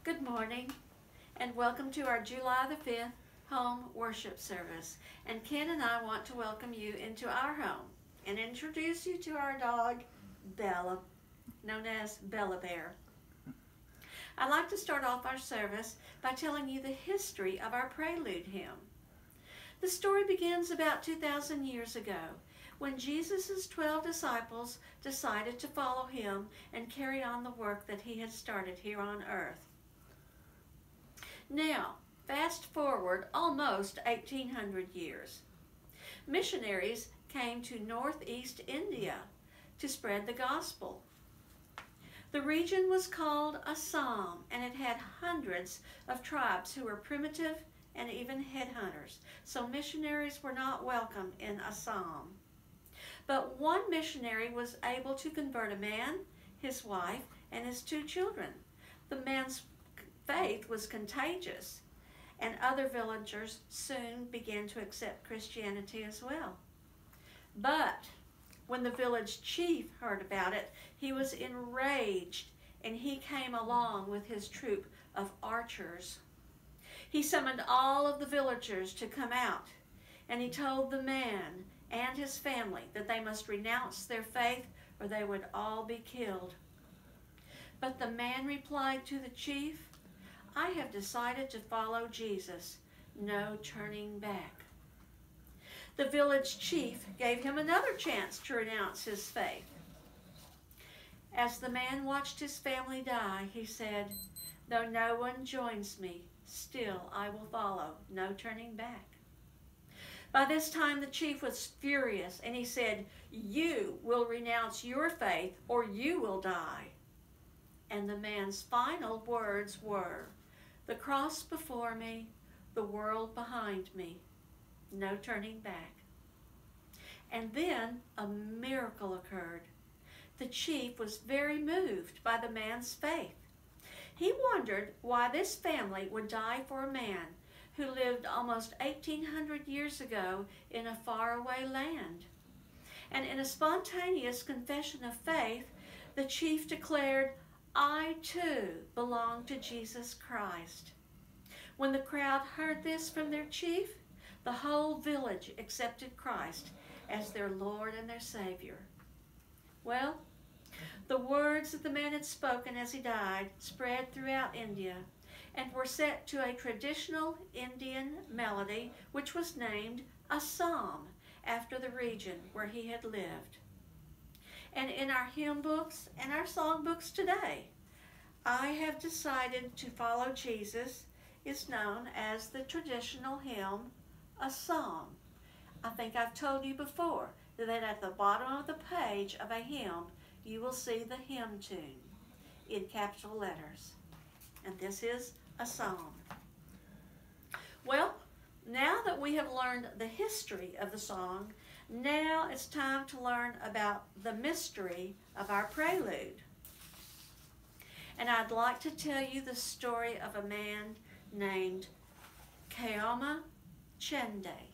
Good morning and welcome to our July the 5th home worship service. And Ken and I want to welcome you into our home and introduce you to our dog, Bella, known as Bella Bear. I'd like to start off our service by telling you the history of our prelude hymn. The story begins about 2,000 years ago when Jesus' 12 disciples decided to follow him and carry on the work that he had started here on earth. Now, fast forward almost 1,800 years. Missionaries came to northeast India to spread the gospel. The region was called Assam, and it had hundreds of tribes who were primitive and even headhunters, so missionaries were not welcome in Assam. But one missionary was able to convert a man, his wife, and his 2 children. The man's faith was contagious, and other villagers soon began to accept Christianity as well. But when the village chief heard about it, he was enraged, and he came along with his troop of archers. He summoned all of the villagers to come out, and he told the man and his family that they must renounce their faith or they would all be killed. But the man replied to the chief, "I have decided to follow Jesus. No turning back." The village chief gave him another chance to renounce his faith. As the man watched his family die, he said, "Though no one joins me, still I will follow. No turning back." By this time, the chief was furious, and he said, "You will renounce your faith, or you will die." And the man's final words were, "The cross before me, the world behind me, no turning back." And then a miracle occurred. The chief was very moved by the man's faith. He wondered why this family would die for a man who lived almost 1,800 years ago in a faraway land. And in a spontaneous confession of faith, the chief declared, "I too belong to Jesus Christ." When the crowd heard this from their chief, the whole village accepted Christ as their Lord and their Savior. Well, the words that the man had spoken as he died spread throughout India and were set to a traditional Indian melody which was named a psalm after the region where he had lived. And in our hymn books and our song books today, "I have decided to follow Jesus" is known as the traditional hymn, a psalm. I think I've told you before that at the bottom of the page of a hymn, you will see the hymn tune in capital letters. And this is a psalm. Well, now that we have learned the history of the song, now it's time to learn about the mystery of our prelude. And I'd like to tell you the story of a man named Kayama Chende.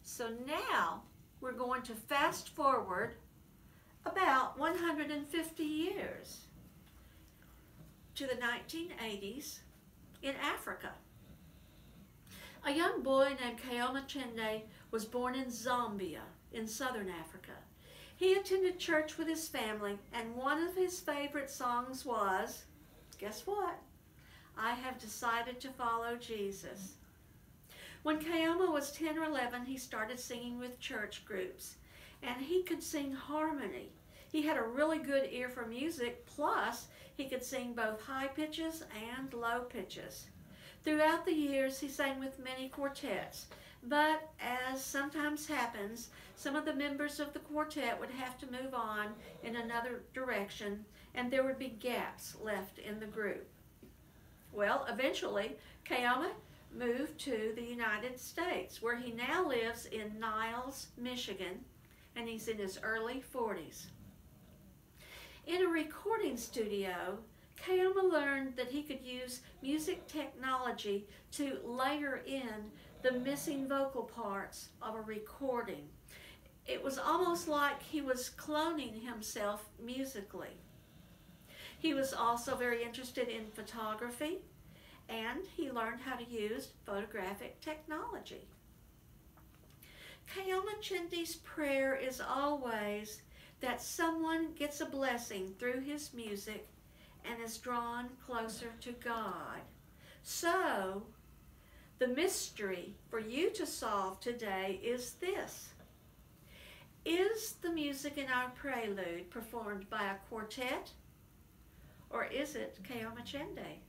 So now we're going to fast forward about 150 years to the 1980s in Africa. A young boy named Kayama Chende was born in Zambia in southern Africa. He attended church with his family, and one of his favorite songs was, guess what? "I have decided to follow Jesus." When Kayama was 10 or 11, he started singing with church groups, and he could sing harmony. He had a really good ear for music, plus he could sing both high pitches and low pitches. Throughout the years, he sang with many quartets, but as sometimes happens, some of the members of the quartet would have to move on in another direction, and there would be gaps left in the group. Well, eventually, Kayama moved to the United States, where he now lives in Niles, Michigan, and he's in his early 40s. In a recording studio, Kayama learned that he could use music technology to layer in the missing vocal parts of a recording. It was almost like he was cloning himself musically. He was also very interested in photography, and he learned how to use photographic technology. Kaoma-Chindi's prayer is always that someone gets a blessing through his music and is drawn closer to God. So, the mystery for you to solve today is this. Is the music in our prelude performed by a quartet, or is it Kaoma-Chindi?